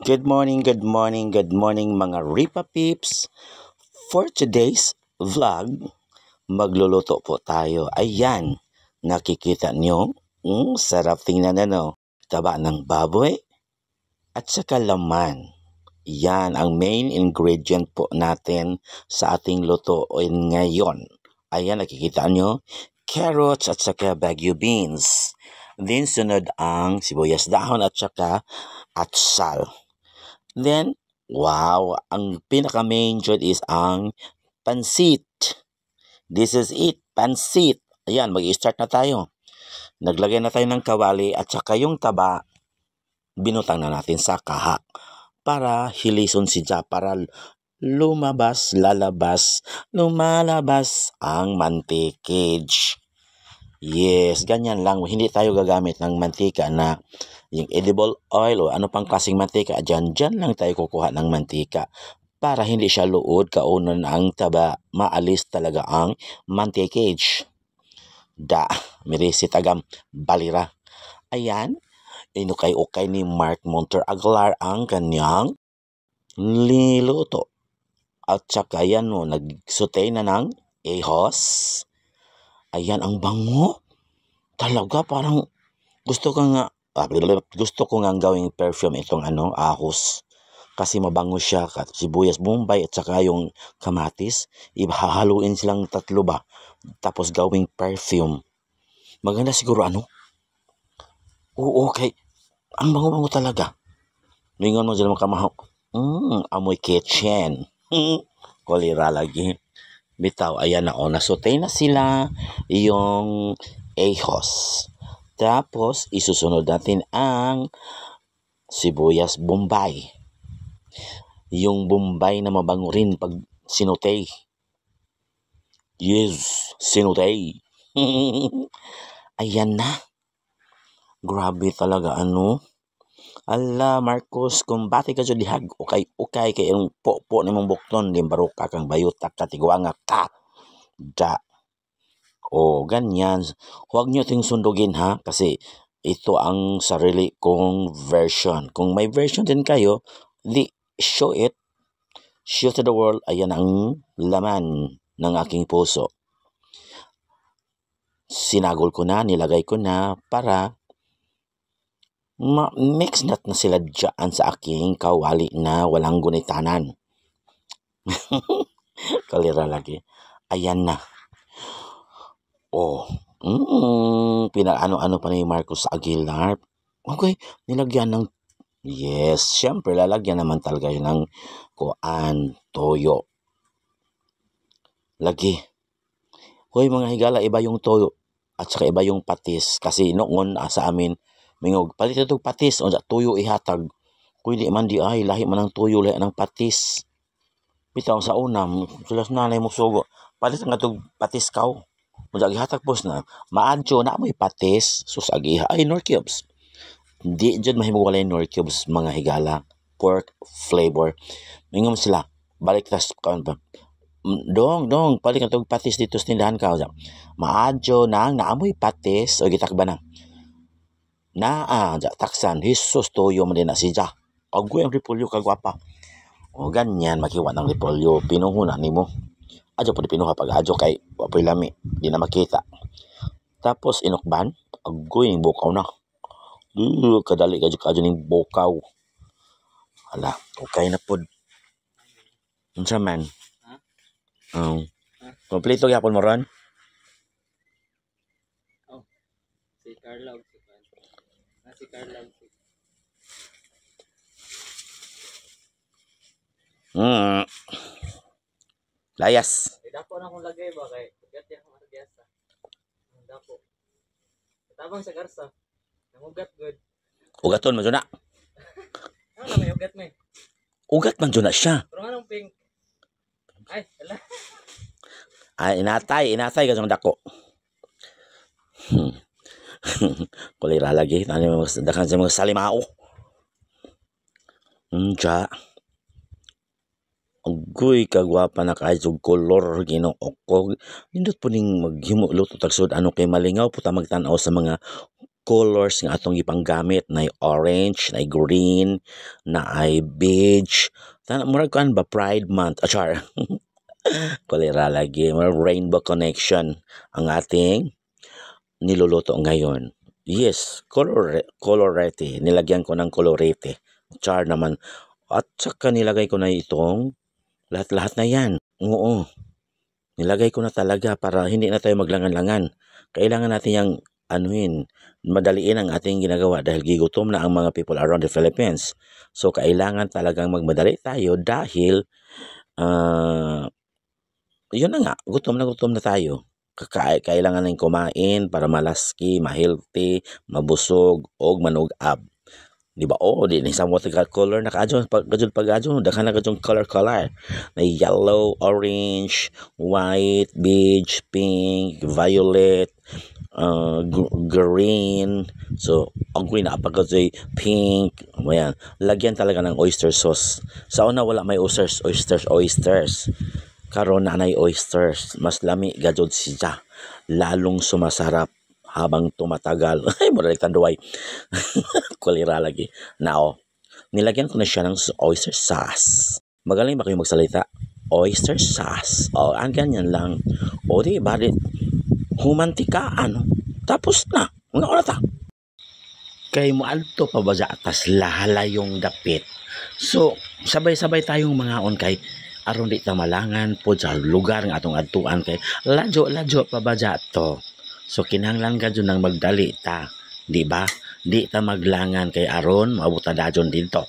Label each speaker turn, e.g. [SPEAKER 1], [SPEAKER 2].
[SPEAKER 1] Good morning, good morning, good morning mga Ripa Peeps. For today's vlog, magluluto po tayo. Ayan, nakikita nyo, sarap tingnan taba ng baboy at saka laman. Yan ang main ingredient po natin sa ating lutuin ngayon. Ayan, nakikita nyo, carrots at saka bagu beans. Then sunod ang sibuyas dahon at saka atsal. Then, wow, ang pinaka-main dyan is ang pansit. This is it, pansit. Ayan, mag-i-start na tayo. Naglagay na tayo ng kawali at saka yung taba, binutang na natin sa kaha para hilison siya, para lumalabas ang mantikage. Yes, ganyan lang. Hindi tayo gagamit ng mantika na yung edible oil o ano pang klaseng mantika. Diyan lang tayo kukuha ng mantika para hindi siya luod kaunon ang taba. Maalis talaga ang mantikage. Mirisit agam balira. Ayan, inukay-ukay ni Mark Monter Aguilar ang kanyang niluto. At saka yan nagsutay na ng ehos. Ayan, ang bango. Talaga parang gusto ko nga gawing perfume itong ahos. Kasi mabango siya. Sibuyas Bombay at saka yung kamatis. Ihahaluin silang tatlo ba. Tapos gawing perfume. Maganda siguro Oo, okay. Ang bango-bango talaga. Lingon mo dyan mga kamahaw. Amoy kitchen. Kolira lagi. Bitaw, ayan na nasutay na sila yung ehos. Tapos, isusunod natin ang sibuyas Bombay. Yung Bombay na mabango rin pag sinutay. Yes, sinutay. Ayan na. Grabe talaga Ala, Marcos, kung bati ka dyan dihag, ukay kay yung po ni mong bukton, di baruka kang bayutak ka, tiguanga ka. Ganyan. Huwag nyo ting sundugin ha, kasi ito ang sarili kong version. Kung may version din kayo, show it. Show to the world. Ayan ang laman ng aking puso. Sinagol ko na, nilagay ko na para mix na sila dyan sa aking kawali na walang gunitanan. Kalira lagi. Ayan na. Pinaano pa ni Marcos Aguilar. Okay, nilagyan ng yes, syempre lalagyan naman talaga yun ng toyo. Lagi. Hoy mga higala, iba yung toyo at saka iba yung patis. Kasi noon sa amin, mingog, palit ito patis, o tuyo ihatag. Kung di man di ay, lahi man ng tuyo, lahi ng patis. Bitaw sa unam, sulas nanay mo sugo, palit nga itong patis kao. Kung ihatag pos na, maadyo na amoy patis, sus agiha, ay nor cubes. Di dyan mahimawala yung nor cubes, mga higala, pork flavor. Mingom sila, balik tas kaon pa. Dong, palit nga itong patis dito sa tindahan kao. Maadyo na naamoy patis, o gitakba na. Taksan, Jesus, toyo man din na siya. Agoy ang repolyo, kagwapa. O ganyan, makiwa ng repolyo. Pinuhuna ni mo. Adyo po di pinuha pag adyo kay wapoy lami. Di na makita. Tapos inukban. Agoy, yung bukaw na. Kadali kadyo ng bukaw. Hala, okay na po. Unsa man? Kompleto yapon mo ron?
[SPEAKER 2] Si Carla. Si Carla.
[SPEAKER 1] Layas.
[SPEAKER 2] Dapo na akong lagay ba kay ugat yan akong argyasa. Dapo. Tabang sa garsa. Nangugat good.
[SPEAKER 1] Ugaton man dyan na.
[SPEAKER 2] Ano may ugat may?
[SPEAKER 1] Ugat man dyan na siya.
[SPEAKER 2] Pero anong pink? Ay, wala.
[SPEAKER 1] Inatay ka dyan dako. Kulira lagi. Dakan sa mga salimao. Agoy, kagwapa na kahit yung color, ginook ko. Nindot po ning maghimo luto tagsod kay malingaw po ta magtanaw sa mga colors nga atong ipanggamit na orange, na green, na ay beige. Murag kuan ba Pride Month? Char. Kulira lagi, rainbow connection ang ating niluluto ngayon. Yes, colorete. Nilagyan ko ng colorete. Char naman. At saka nilagay ko na itong lahat-lahat na yan. Oo. Nilagay ko na talaga para hindi na tayo maglangan-langan. Kailangan natin yung madaliin ang ating ginagawa dahil gigutom na ang mga people around the Philippines. So, kailangan talagang magmadali tayo dahil yun na nga, gutom na tayo. Kailangan nang kumain para malaski, ma-healthy, mabusog, og manugab. Di ba? Di ni samot color na kaadyo pag daghan na kadyong color na yellow, orange, white, beige, pink, violet, green. So ang green na pag pink, ayan. Lagyan talaga ng oyster sauce. Sa una wala may oysters. Karon na nay oysters, mas lami gajud siya, lalong sumasarap habang tumatagal. Ay, murag tanduay. Kulira lagi. Now, nilagyan ko na siya ng oyster sauce. Magaling ba kayo magsalita? Oyster sauce. Ang ganyan lang. Di ba? Humantikaan. Tapos na. Una ta. Kay mo alto pa ba atas lahala yung dapit. So, sabay-sabay tayong mangaon kay aron di ta malangan po sa lugar nga atong adtuan kay ladyo pa ba to. So kinahanglan gadyo nang magdali ta, di ba? Di ta maglangan kay aron maabot ta dayon dito.